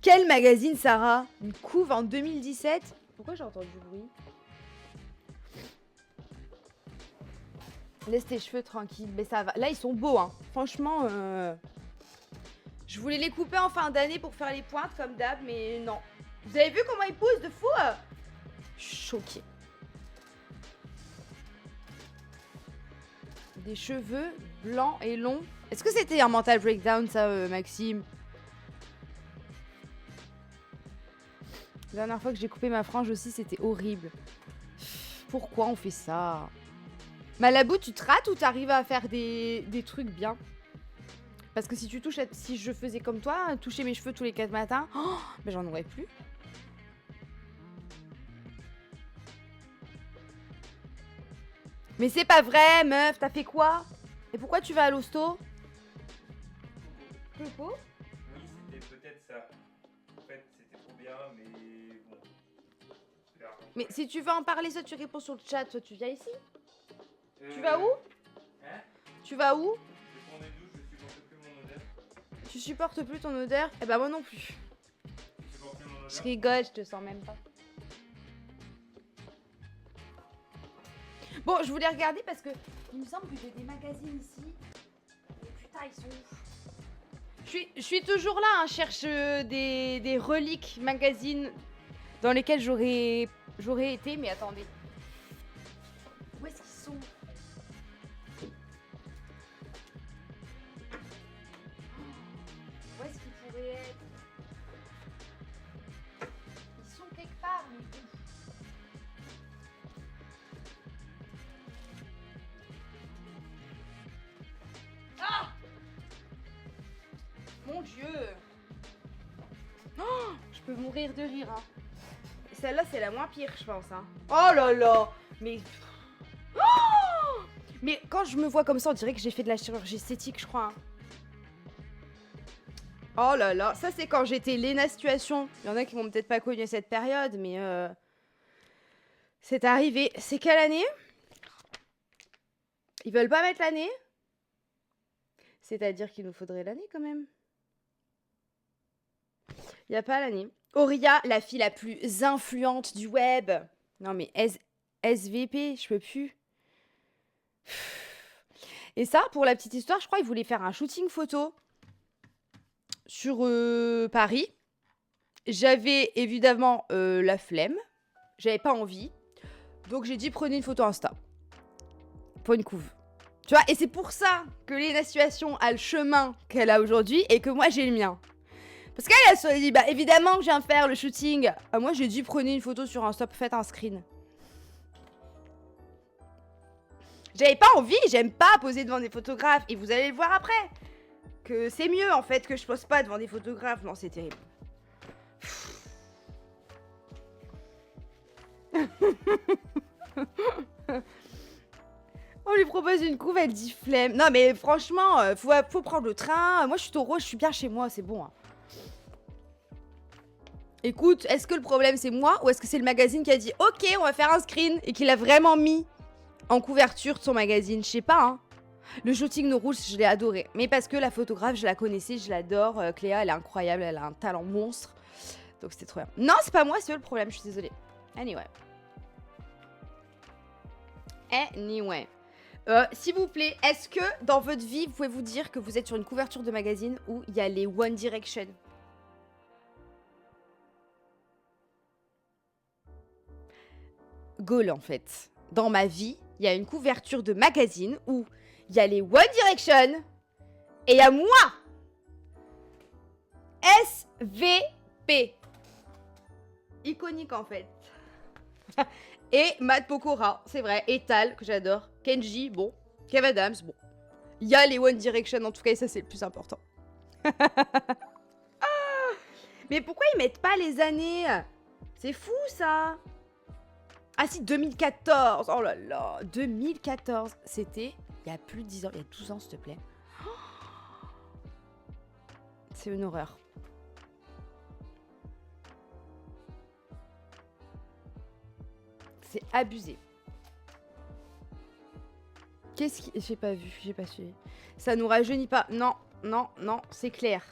Quel magazine, Sarah? Une couve en 2017? Pourquoi j'ai entendu du bruit? Laisse tes cheveux tranquilles, mais ça va. Là, ils sont beaux, hein. Franchement, je voulais les couper en fin d'année pour faire les pointes comme d'hab, mais non. Vous avez vu comment ils poussent de fou? Je suis choquée. Des cheveux blancs et longs. Est-ce que c'était un mental breakdown, ça, Maxime? La dernière fois que j'ai coupé ma frange aussi, c'était horrible. Pourquoi on fait ça? Malabou, tu te rates ou t'arrives à faire des trucs bien? Parce que si tu touches, si je faisais comme toi, toucher mes cheveux tous les 4 matins, oh, ben j'en aurais plus. Mais c'est pas vrai, meuf, t'as fait quoi? Et pourquoi tu vas à l'hosto? Coco? Oui, c'était peut-être ça. En fait, c'était trop bien, mais bon. Mais si tu veux en parler, soit tu réponds sur le chat, soit tu viens ici. Tu vas où? Hein? Tu vas où? Je prends des douches, je supporte plus mon odeur. Tu supportes plus ton odeur? Eh ben moi non plus. Tu supportes plus mon odeur? Je rigole, je te sens même pas. Bon, je voulais regarder parce que il me semble que j'ai des magazines ici. Mais putain, ils sont ouf. Je suis toujours là, hein, cherche des reliques magazines dans lesquels j'aurais été, mais attendez. Où est-ce qu'ils sont? Où est-ce qu'ils pourraient être? Ils sont quelque part, mais où? Ah! Mon Dieu! Oh, je peux mourir de rire, hein. Celle-là, c'est la moins pire, je pense, hein. Oh là là! Mais... Oh! Mais quand je me vois comme ça, on dirait que j'ai fait de la chirurgie esthétique, je crois, hein. Oh là là, ça c'est quand j'étais Léna Situation. Il y en a qui m'ont peut-être pas connu cette période, mais c'est arrivé. C'est quelle année? Ils veulent pas mettre l'année? C'est-à-dire qu'il nous faudrait l'année quand même. Il y a pas l'année. Auria, la fille la plus influente du web. Non mais SVP, je peux plus. Et ça, pour la petite histoire, je crois qu'ils voulaient faire un shooting photo sur Paris. J'avais évidemment la flemme. J'avais pas envie. Donc j'ai dit prenez une photo Insta. Pour une couve. Tu vois, et c'est pour ça que Léna Situation a le chemin qu'elle a aujourd'hui et que moi j'ai le mien. Parce qu'elle se dit, bah évidemment que je viens faire le shooting. Moi j'ai dit prenez une photo sur Insta, faites un screen. J'avais pas envie, j'aime pas poser devant des photographes. Et vous allez le voir après. Que c'est mieux en fait que je pose pas devant des photographes. Non, c'est terrible. On lui propose une couve, elle dit flemme. Non mais franchement, faut prendre le train. Moi je suis taureau, je suis bien chez moi, c'est bon. Hein. Écoute, est-ce que le problème c'est moi ou est-ce que c'est le magazine qui a dit ok, on va faire un screen et qu'il a vraiment mis en couverture de son magazine? Je sais pas, hein. Le shooting de rouge, je l'ai adoré. Mais parce que la photographe, je la connaissais, je l'adore. Cléa, elle est incroyable, elle a un talent monstre. Donc c'était trop bien. Non, c'est pas moi, c'est eux le problème, je suis désolée. Anyway. S'il vous plaît, est-ce que dans votre vie, vous pouvez vous dire que vous êtes sur une couverture de magazine où il y a les One Direction? Goal en fait. Dans ma vie, il y a une couverture de magazine où il y a les One Direction et il y a moi. SVP. Iconique en fait. Et Matt Pokora, c'est vrai. Et Tal, que j'adore. Kenji, bon. Kev Adams, bon. Il y a les One Direction en tout cas et ça c'est le plus important. Mais pourquoi ils mettent pas les années? C'est fou ça. Ah si, 2014. Oh là là, 2014. C'était il y a plus de 10 ans. Il y a 12 ans, s'il te plaît. C'est une horreur. C'est abusé. Qu'est-ce qui... J'ai pas vu, j'ai pas suivi. Ça nous rajeunit pas. Non, non, non, c'est clair.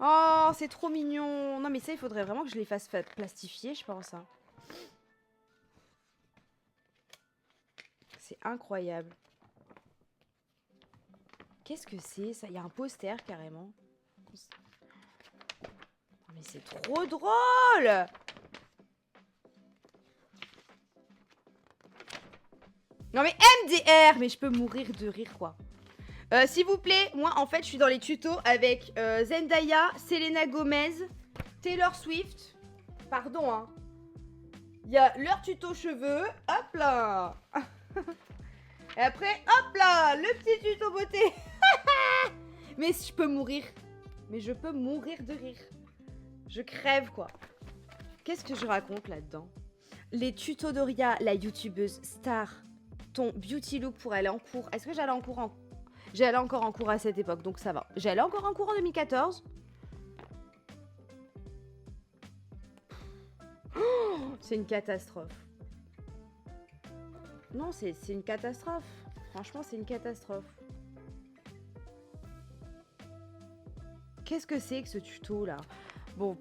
Oh, c'est trop mignon. Non, mais ça, il faudrait vraiment que je les fasse plastifier, je pense. Hein. C'est incroyable. Qu'est-ce que c'est, ça? Il y a un poster, carrément. Mais c'est trop drôle! Non mais MDR! Mais je peux mourir de rire, quoi. S'il vous plaît, moi, en fait, je suis dans les tutos avec Zendaya, Selena Gomez, Taylor Swift. Pardon, hein. Il y a leur tuto cheveux. Hop là! Et après, hop là! Le petit tuto beauté. Mais je peux mourir. Mais je peux mourir de rire. Je crève, quoi. Qu'est-ce que je raconte là-dedans? Les tutos d'Oria, la youtubeuse star. Ton beauty look pour aller en cours. Est-ce que j'allais en cours en... J'allais encore en cours à cette époque, donc ça va. J'allais encore en cours en 2014. Oh, c'est une catastrophe. Non, c'est une catastrophe. Franchement, c'est une catastrophe. Qu'est-ce que c'est que ce tuto là? Bon.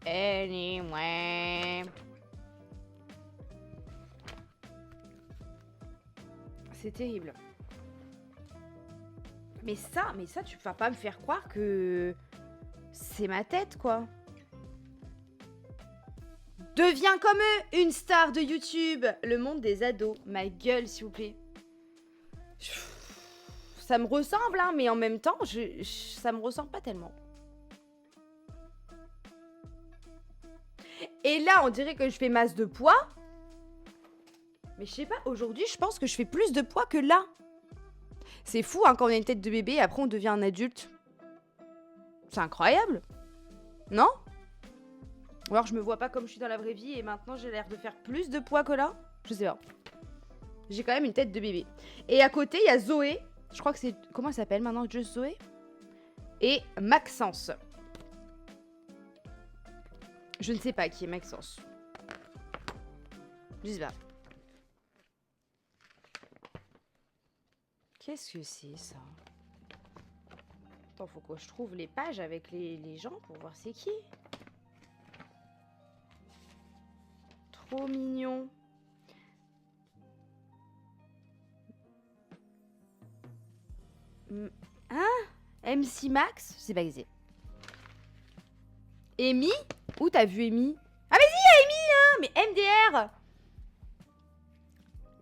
Anyway. C'est terrible. Mais ça, tu vas pas me faire croire que c'est ma tête, quoi. Deviens comme eux, une star de YouTube. Le monde des ados. Ma gueule, s'il vous plaît. Ça me ressemble, hein, mais en même temps, ça me ressemble pas tellement. Et là, on dirait que je fais masse de poids. Mais je sais pas, aujourd'hui, je pense que je fais plus de poids que là. C'est fou, hein, quand on a une tête de bébé, après on devient un adulte. C'est incroyable. Non? Ou alors je me vois pas comme je suis dans la vraie vie et maintenant j'ai l'air de faire plus de poids que là? Je sais pas. J'ai quand même une tête de bébé. Et à côté, il y a Zoé. Je crois que c'est... Comment elle s'appelle maintenant? Just Zoé? Et Maxence. Je ne sais pas qui est Maxence. Je sais pas. Qu'est-ce que c'est, ça? Attends, faut que je trouve les pages avec les gens pour voir c'est qui. Trop mignon. Hein? MC Max? Je sais pas qui c'est. Amy? Où t'as vu Amy? Ah mais si, il y a Amy, hein! Mais MDR!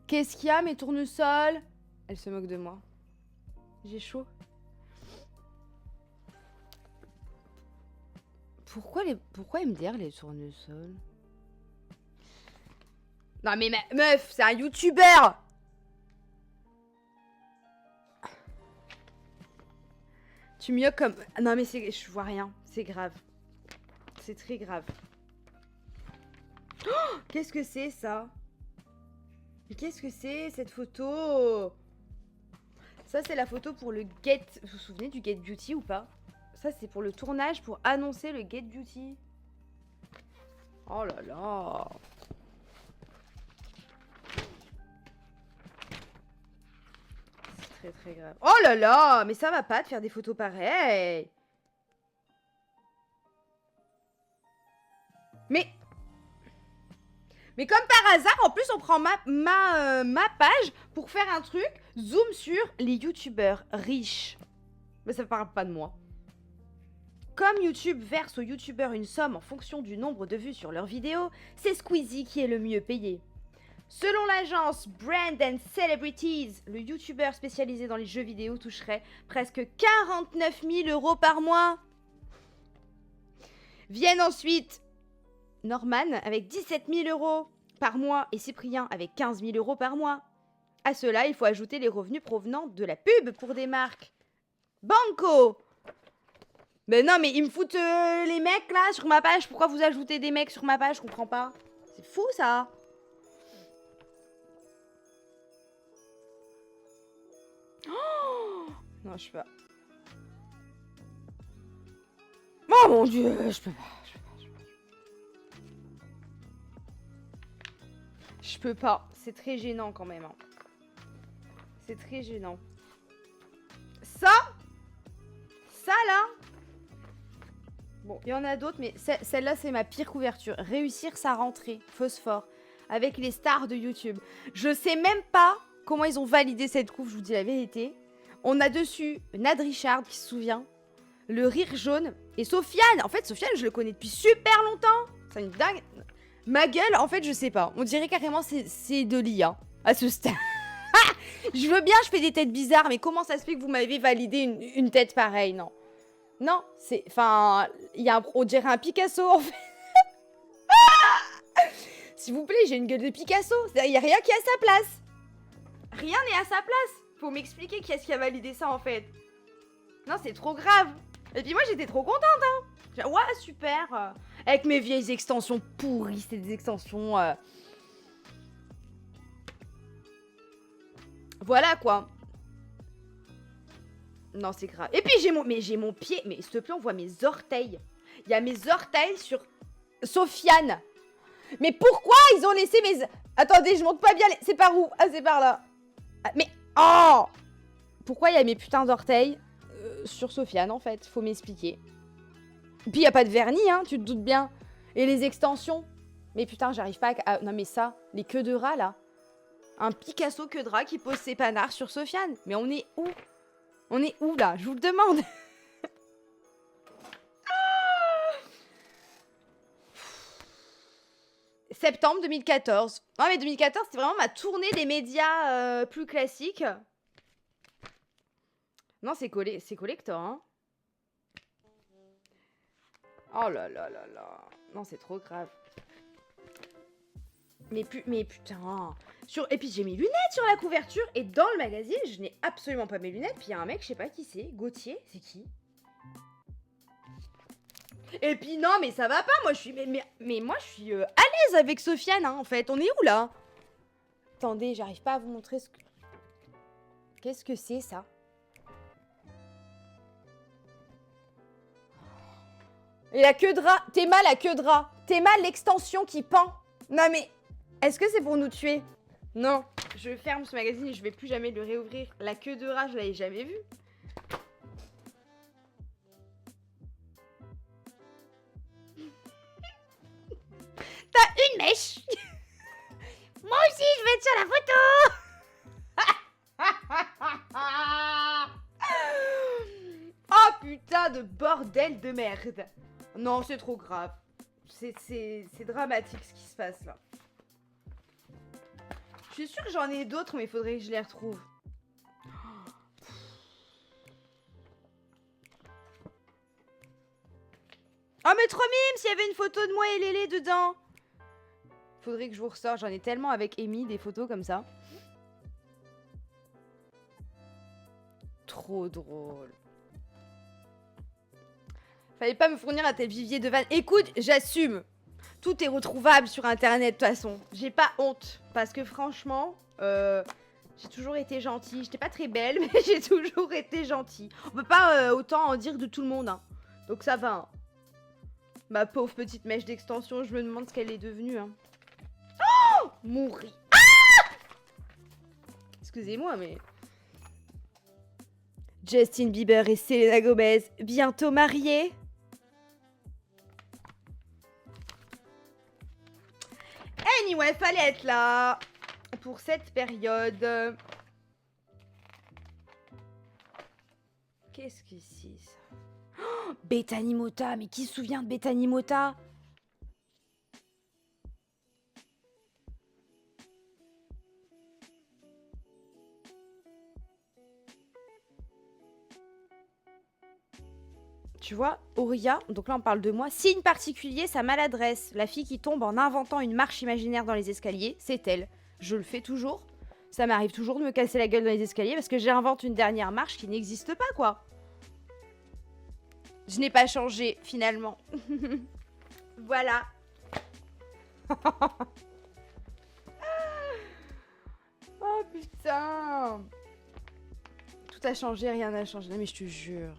Qu'est-ce qu'il y a, mes tournesols? Elle se moque de moi. J'ai chaud. Pourquoi MDR les tournesols? Non mais meuf, c'est un youtubeur! Tu mieux comme... Non mais je vois rien, c'est grave. C'est très grave. Oh, qu'est-ce que c'est ça? Mais qu'est-ce que c'est cette photo? Ça c'est la photo pour le Get... Vous vous souvenez du Get Beauty ou pas? Ça c'est pour le tournage pour annoncer le Get Beauty. Oh là là. C'est très très grave. Oh là là. Mais ça va pas de faire des photos pareilles. Mais comme par hasard, en plus, on prend ma page pour faire un truc. Zoom sur les youtubeurs riches. Mais ça parle pas de moi. Comme YouTube verse aux youtubeurs une somme en fonction du nombre de vues sur leurs vidéos, c'est Squeezie qui est le mieux payé. Selon l'agence Brand and Celebrities, le youtubeur spécialisé dans les jeux vidéo toucherait presque 49 000 € par mois. Viennent ensuite Norman avec 17 000 € par mois et Cyprien avec 15 000 € par mois. À cela, il faut ajouter les revenus provenant de la pub pour des marques. Banco! Mais non, mais ils me foutent les mecs là sur ma page. Pourquoi vous ajoutez des mecs sur ma page? Je comprends pas. C'est fou ça. Oh non, je peux pas. Oh mon dieu, je peux pas. Je peux pas. C'est très gênant quand même. Hein. C'est très gênant. Bon, il y en a d'autres, mais celle-là, c'est ma pire couverture. Réussir sa rentrée, phosphore, avec les stars de YouTube. Je sais même pas comment ils ont validé cette couve, je vous dis la vérité. On a dessus Nad Richard, qui se souvient, le rire jaune, et Sofiane. En fait, Sofiane, je le connais depuis super longtemps. C'est une dingue. Ma gueule, en fait, je sais pas. On dirait carrément c'est de l'IA, à ce stade. Je veux bien, je fais des têtes bizarres, mais comment ça se fait que vous m'avez validé une tête pareille? Non. Non, c'est... Enfin, on dirait un Picasso, en fait. S'il vous plaît, j'ai une gueule de Picasso. Il n'y a rien qui est à sa place. Rien n'est à sa place. Faut m'expliquer qui est-ce qui a validé ça, en fait. Non, c'est trop grave. Et puis moi, j'étais trop contente, hein. Ouais, super. Avec mes vieilles extensions pourries, c'était des extensions... Voilà, quoi. Non, c'est grave. Et puis, j'ai mon pied. Mais s'il te plaît, on voit mes orteils. Il y a mes orteils sur Sofiane. Mais pourquoi ils ont laissé mes... Attendez, je monte pas bien. C'est par où? Ah, c'est par là. Ah, mais... Oh! Pourquoi il y a mes putains d'orteils sur Sofiane, en fait? Faut m'expliquer. Et puis, il n'y a pas de vernis, hein, tu te doutes bien. Et les extensions. Mais putain, j'arrive pas à... Non, mais ça, les queues de rat, là. Un Picasso queue de rat qui pose ses panards sur Sofiane. Mais on est où? On est où, là? Je vous le demande. Septembre 2014. Non, mais 2014, c'est vraiment ma tournée des médias plus classiques. Non, c'est collector, hein. Oh là là là là. Non, c'est trop grave. Mais putain. Et puis j'ai mes lunettes sur la couverture. Et dans le magazine, je n'ai absolument pas mes lunettes. Puis il y a un mec, je sais pas qui c'est. Gauthier, c'est qui? Et puis non, mais ça va pas. Moi, je suis... Mais moi, je suis à l'aise avec Sofiane, hein, en fait. On est où, là? Attendez, j'arrive pas à vous montrer ce que... Qu'est-ce que c'est, ça? Et la queue de rat. T'es mal, la queue de rat. T'es mal, l'extension qui pend. Non, mais... Est-ce que c'est pour nous tuer? Non. Je ferme ce magazine et je vais plus jamais le réouvrir. La queue de rat, je l'avais jamais vue. T'as une mèche. Moi aussi, je vais être sur la photo. Oh putain de bordel de merde. Non, c'est trop grave. C'est dramatique ce qui se passe là. Je suis sûre que j'en ai d'autres, mais il faudrait que je les retrouve. Oh, mais trop mime, s'il y avait une photo de moi et Lélé dedans. Faudrait que je vous ressorte. J'en ai tellement avec Amy des photos comme ça. Trop drôle. Fallait pas me fournir un tel vivier de vannes. Écoute, j'assume. Tout est retrouvable sur internet de toute façon. J'ai pas honte. Parce que franchement, j'ai toujours été gentille. J'étais pas très belle, mais j'ai toujours été gentille. On peut pas autant en dire de tout le monde. Hein. Donc ça va. Hein. Ma pauvre petite mèche d'extension, je me demande ce qu'elle est devenue. Hein. Oh, mourir. Ah, excusez-moi, mais... Justin Bieber et Selena Gomez, bientôt mariés. Anyway, fallait être là pour cette période. Qu'est-ce que c'est ça? Oh, Bethany Mota, mais qui se souvient de Bethany Mota? Tu vois, Auria, donc là on parle de moi. Signe particulier, sa maladresse. La fille qui tombe en inventant une marche imaginaire dans les escaliers, c'est elle. Je le fais toujours. Ça m'arrive toujours de me casser la gueule dans les escaliers parce que j'invente une dernière marche qui n'existe pas, quoi. Je n'ai pas changé, finalement. Voilà. Oh putain. Tout a changé, rien n'a changé. Non mais je te jure.